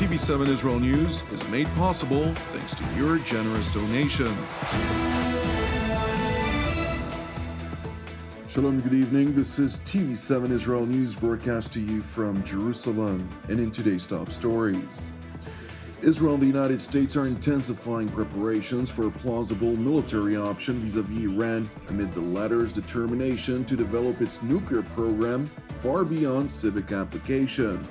TV7 Israel News is made possible thanks to your generous donations. Shalom, good evening. This is TV7 Israel News broadcast to you from Jerusalem. And in today's top stories, Israel and the United States are intensifying preparations for a plausible military option vis-à-vis Iran amid the latter's determination to develop its nuclear program far beyond civic application.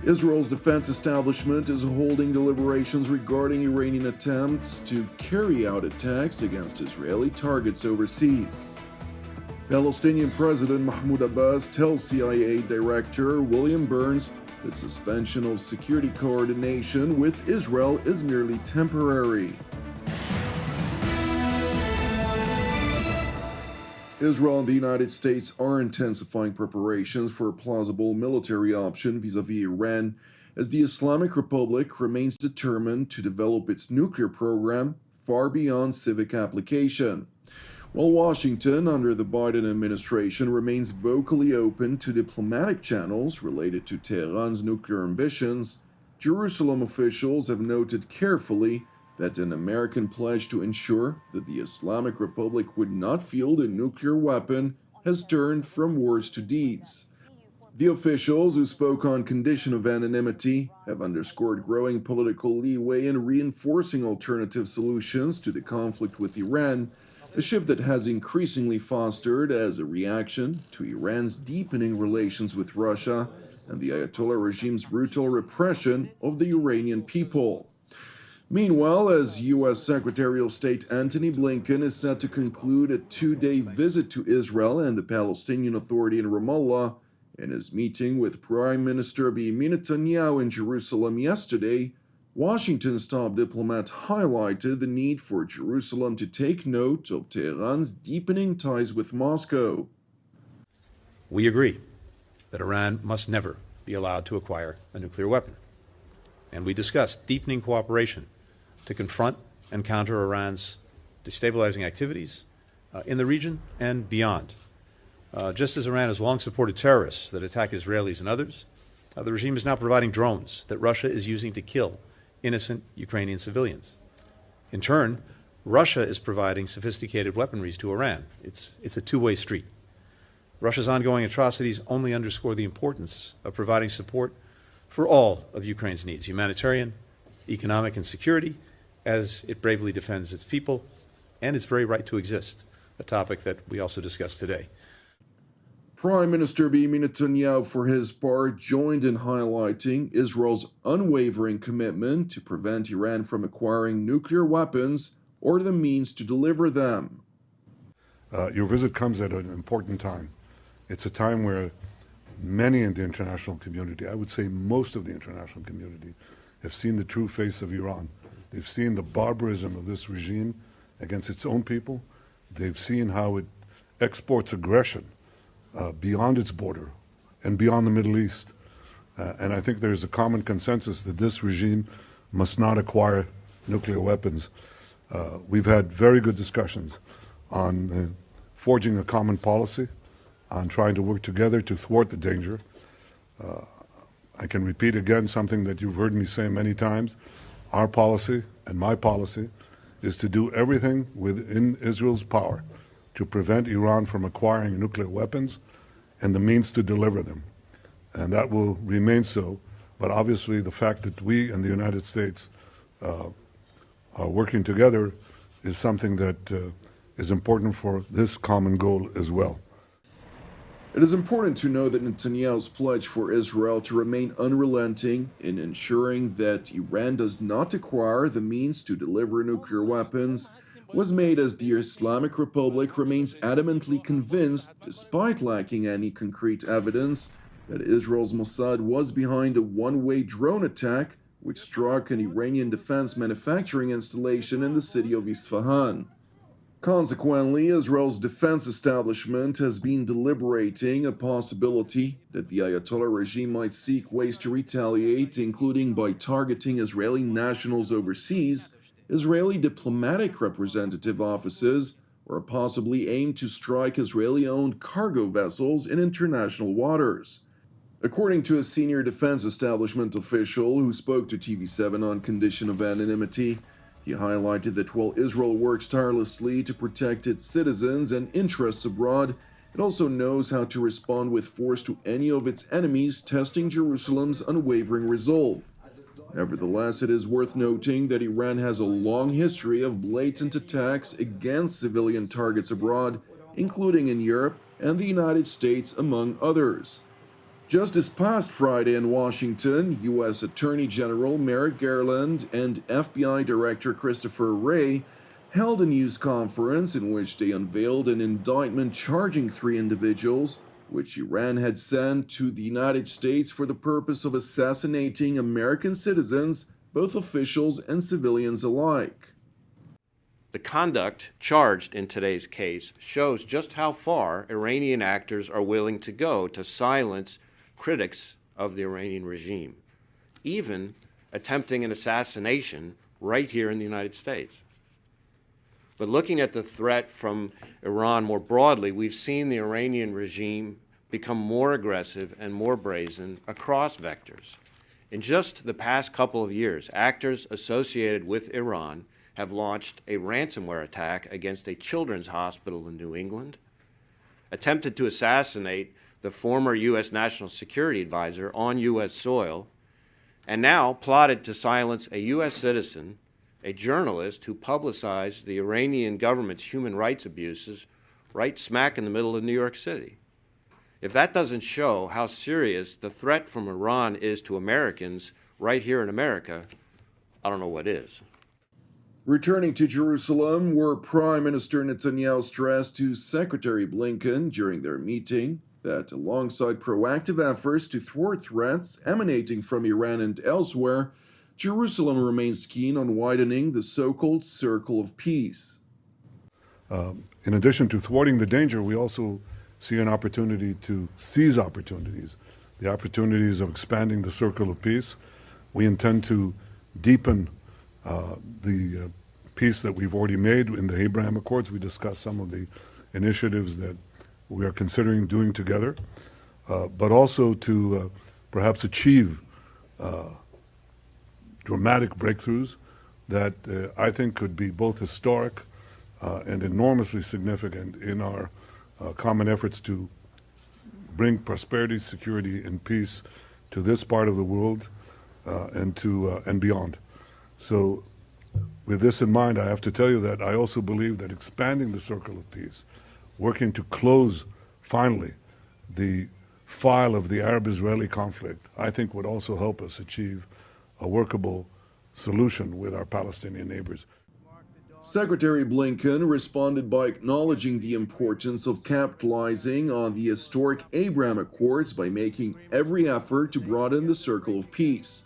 Israel's defense establishment is holding deliberations regarding Iranian attempts to carry out attacks against Israeli targets overseas. Palestinian President Mahmoud Abbas tells CIA Director William Burns that suspension of security coordination with Israel is merely temporary. Israel and the United States are intensifying preparations for a plausible military option vis-à-vis Iran as the Islamic Republic remains determined to develop its nuclear program far beyond civic application. While Washington, under the Biden administration, remains vocally open to diplomatic channels related to Tehran's nuclear ambitions, Jerusalem officials have noted carefully that an American pledge to ensure that the Islamic Republic would not field a nuclear weapon has turned from words to deeds. The officials, who spoke on condition of anonymity, have underscored growing political leeway in reinforcing alternative solutions to the conflict with Iran, a shift that has increasingly fostered as a reaction to Iran's deepening relations with Russia and the Ayatollah regime's brutal repression of the Iranian people. Meanwhile, as U.S. Secretary of State Antony Blinken is set to conclude a two-day visit to Israel and the Palestinian Authority in Ramallah, in his meeting with Prime Minister Benjamin Netanyahu in Jerusalem yesterday, Washington's top diplomat highlighted the need for Jerusalem to take note of Tehran's deepening ties with Moscow. We agree that Iran must never be allowed to acquire a nuclear weapon. And we discussed deepening cooperation to confront and counter Iran's destabilizing activities in the region and beyond. Just as Iran has long supported terrorists that attack Israelis and others, the regime is now providing drones that Russia is using to kill innocent Ukrainian civilians. In turn, Russia is providing sophisticated weaponry to Iran. It's a two-way street. Russia's ongoing atrocities only underscore the importance of providing support for all of Ukraine's needs, humanitarian, economic, and security, as it bravely defends its people and its very right to exist, a topic that we also discussed today. Prime Minister Benjamin Netanyahu, for his part, joined in highlighting Israel's unwavering commitment to prevent Iran from acquiring nuclear weapons or the means to deliver them. Your visit comes at an important time. It's a time where many in the international community, I would say most of the international community, have seen the true face of Iran. They've seen the barbarism of this regime against its own people. They've seen how it exports aggression beyond its border and beyond the Middle East. And I think there's a common consensus that this regime must not acquire nuclear weapons. We've had very good discussions on forging a common policy, on trying to work together to thwart the danger. I can repeat again something that you've heard me say many times. Our policy and my policy is to do everything within Israel's power to prevent Iran from acquiring nuclear weapons and the means to deliver them. And that will remain so. But obviously the fact that we and the United States are working together is something that is important for this common goal as well. It is important to know that Netanyahu's pledge for Israel to remain unrelenting in ensuring that Iran does not acquire the means to deliver nuclear weapons was made as the Islamic Republic remains adamantly convinced, despite lacking any concrete evidence, that Israel's Mossad was behind a one-way drone attack which struck an Iranian defense manufacturing installation in the city of Isfahan. Consequently, Israel's defense establishment has been deliberating a possibility that the Ayatollah regime might seek ways to retaliate, including by targeting Israeli nationals overseas, Israeli diplomatic representative offices, or possibly aim to strike Israeli-owned cargo vessels in international waters. According to a senior defense establishment official who spoke to TV7 on condition of anonymity, he highlighted that while Israel works tirelessly to protect its citizens and interests abroad, it also knows how to respond with force to any of its enemies, testing Jerusalem's unwavering resolve. Nevertheless, it is worth noting that Iran has a long history of blatant attacks against civilian targets abroad, including in Europe and the United States, among others. Just this past Friday in Washington, U.S. Attorney General Merrick Garland and FBI Director Christopher Wray held a news conference in which they unveiled an indictment charging 3 individuals, which Iran had sent to the United States for the purpose of assassinating American citizens, both officials and civilians alike. The conduct charged in today's case shows just how far Iranian actors are willing to go to silence critics of the Iranian regime, even attempting an assassination right here in the United States. But looking at the threat from Iran more broadly, we've seen the Iranian regime become more aggressive and more brazen across vectors. In just the past couple of years, actors associated with Iran have launched a ransomware attack against a children's hospital in New England, attempted to assassinate the former U.S. National Security Advisor on U.S. soil, and now plotted to silence a U.S. citizen, a journalist who publicized the Iranian government's human rights abuses right smack in the middle of New York City. If that doesn't show how serious the threat from Iran is to Americans right here in America, I don't know what is. Returning to Jerusalem, where Prime Minister Netanyahu stressed to Secretary Blinken during their meeting that alongside proactive efforts to thwart threats emanating from Iran and elsewhere, Jerusalem remains keen on widening the so-called circle of peace. In addition to thwarting the danger, we also see an opportunity to seize opportunities, the opportunities of expanding the circle of peace. We intend to deepen the peace that we've already made in the Abraham Accords. We discussed some of the initiatives that we are considering doing together, but also to perhaps achieve dramatic breakthroughs that I think could be both historic and enormously significant in our common efforts to bring prosperity, security, and peace to this part of the world and beyond. So with this in mind, I have to tell you that I also believe that expanding the circle of peace, working to close finally the file of the Arab-Israeli conflict, I think would also help us achieve a workable solution with our Palestinian neighbors. Secretary Blinken responded by acknowledging the importance of capitalizing on the historic Abraham Accords by making every effort to broaden the circle of peace.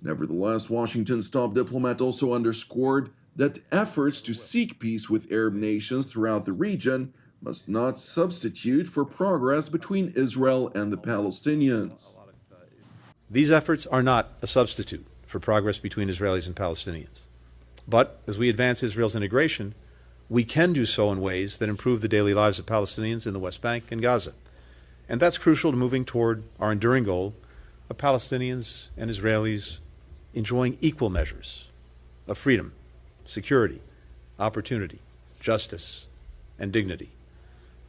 Nevertheless, Washington's top diplomat also underscored that efforts to seek peace with Arab nations throughout the region must not substitute for progress between Israel and the Palestinians. These efforts are not a substitute for progress between Israelis and Palestinians. But as we advance Israel's integration, we can do so in ways that improve the daily lives of Palestinians in the West Bank and Gaza. And that's crucial to moving toward our enduring goal of Palestinians and Israelis enjoying equal measures of freedom, security, opportunity, justice, and dignity.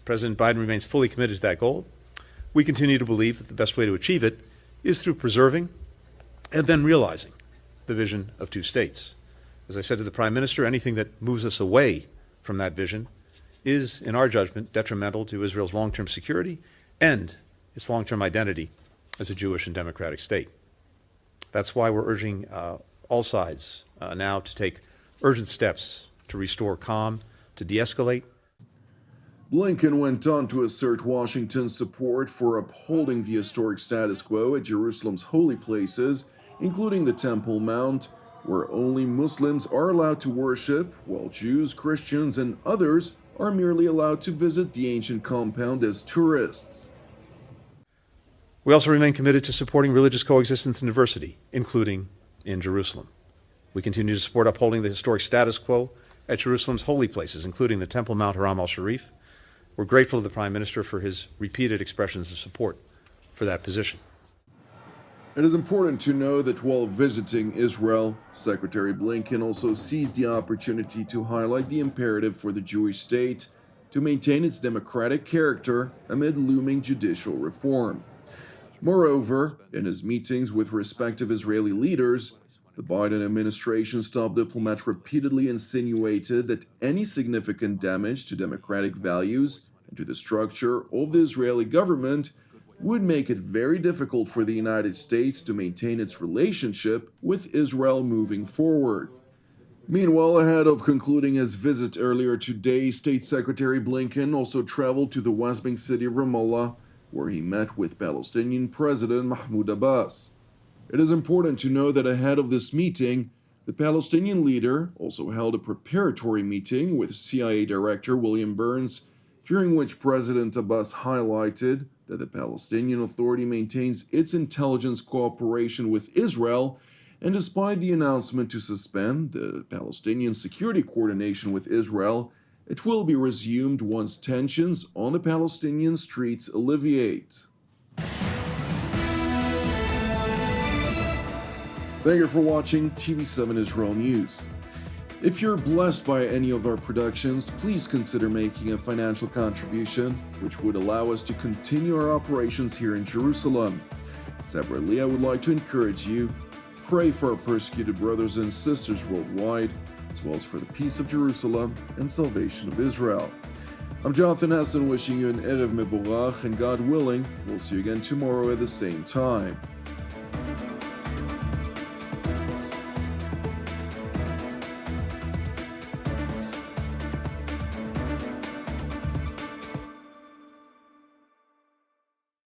President Biden remains fully committed to that goal. We continue to believe that the best way to achieve it is through preserving and then realizing the vision of 2 states. As I said to the Prime Minister, anything that moves us away from that vision is, in our judgment, detrimental to Israel's long-term security and its long-term identity as a Jewish and democratic state. That's why we're urging all sides now to take urgent steps to restore calm, to de-escalate. Blinken went on to assert Washington's support for upholding the historic status quo at Jerusalem's holy places, including the Temple Mount, where only Muslims are allowed to worship, while Jews, Christians, and others are merely allowed to visit the ancient compound as tourists. We also remain committed to supporting religious coexistence and diversity, including in Jerusalem. We continue to support upholding the historic status quo at Jerusalem's holy places, including the Temple Mount Haram al-Sharif. We're grateful to the Prime Minister for his repeated expressions of support for that position. It is important to know that while visiting Israel, Secretary Blinken also seized the opportunity to highlight the imperative for the Jewish state to maintain its democratic character amid looming judicial reform. Moreover, in his meetings with respective Israeli leaders, the Biden administration's top diplomat repeatedly insinuated that any significant damage to democratic values and to the structure of the Israeli government would make it very difficult for the United States to maintain its relationship with Israel moving forward. Meanwhile, ahead of concluding his visit earlier today, State Secretary Blinken also traveled to the West Bank city of Ramallah, where he met with Palestinian President Mahmoud Abbas. It is important to know that ahead of this meeting, the Palestinian leader also held a preparatory meeting with CIA Director William Burns, during which President Abbas highlighted that the Palestinian Authority maintains its intelligence cooperation with Israel, and despite the announcement to suspend the Palestinian security coordination with Israel, it will be resumed once tensions on the Palestinian streets alleviate. Thank you for watching TV7 Israel News. If you're blessed by any of our productions, please consider making a financial contribution, which would allow us to continue our operations here in Jerusalem. Separately, I would like to encourage you, pray for our persecuted brothers and sisters worldwide, as well as for the peace of Jerusalem and salvation of Israel. I'm Jonathan Hessen wishing you an Erev Mevorach, and God willing, we'll see you again tomorrow at the same time.